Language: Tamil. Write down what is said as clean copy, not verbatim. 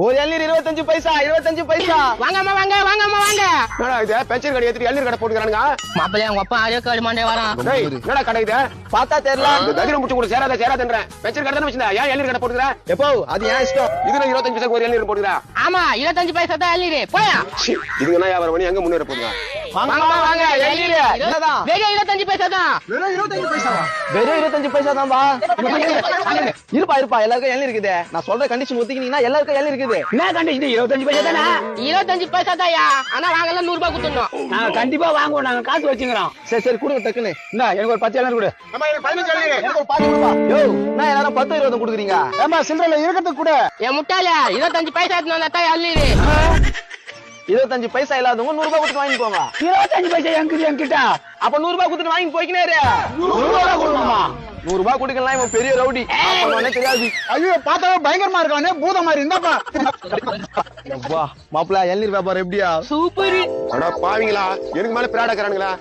ஒரு இளநீர் 25 பைசா 25 பைசா. வாங்கம்மா வாங்க வாங்கம்மா வாங்க. என்னடா இது பென்ஷன் கடை ஏத்திட்டு இளநீர் கடை போட்டுக்கிறானுங்க. மாப்பிள்ளைய உங்க அப்பா ஆரே கார்டு மாண்டே வரான். டேய் என்னடா கடை இது? பார்த்தா தெரியல. இந்த ததிர முச்சு கூட சேராதன்றேன். பென்ஷன் கடை தானே வச்சிருந்தா ஏன் இளநீர் கடை போட்டுக்கிற? எப்போ அது ஏன் இஷ்டம். இதுல 25 பைசா ஒரு இளநீர் போட்டுக்கிற. ஆமா 25 பைசா தான் இளநீர். போயா இதுங்க என்ன வியாபாரம் பண்ணி எங்க முன்னேற போகுங்க? வாங்கம்மா வாங்க இளநீர். என்னதான் வெறும் 25 பைசா தான். வெறும் 25 பைசா தான்பா. இருப்பா எல்லாருக்கும் இளநீர் இருக்குது. நான் சொல்ற கண்டிஷன் ஒத்துக்கினீங்கன்னா எல்லாருக்கும் இளநீர் இருக்குது. என்ன கண்டிஷன் 25 பைசா தானே? 25 பைசா தான்யா. ஆனா வாங்கல 100 ரூபாய் கொடுத்துடணும். நாங்க கண்டிப்பா வாங்குவோம், நாங்க காசு வச்சுக்கிறோம். சரி கொடுங்க டக்குன்னு. என்ன எனக்கு ஒரு 10 இளநீர் கொடு. அம்மா எனக்கு 15 இளநீர். எனக்கு ஒரு 10 கொடுப்பா. யோ நான் எல்லாரும் 10 20 கொடுக்குறீங்க. ஏமா சில்லறையில இருக்கிறது கூட. என் முட்டாள 25 பைசா எடுத்துன்னு வந்தா தான் இளநீர். 25 பைசா இல்லாதவங்க 100 ரூபாய் கொடுத்து வாங்கி போங்க. 25 பைசா என்கிட்ட. அப்ப 100 ரூபாய் கொடுத்து வாங்கி போய்க்கினே இரு. 100 ரூபாய் கொடுக்கணுமா? 100 ரூபாய் கொடுக்கலாம் இவன் பெரிய ரவுடி. அவனே தெரியாது. ஐயோ பார்த்தாவே பயங்கரமா இருக்கானே, பூத மாதிரி. இந்தாப்பா. வா மாப்பிள்ள இளநீர் வியாபாரம் எப்படியா? சூப்பர். அட பாவீங்களா எனக்கு மேல பிராடக்கறானுங்களா?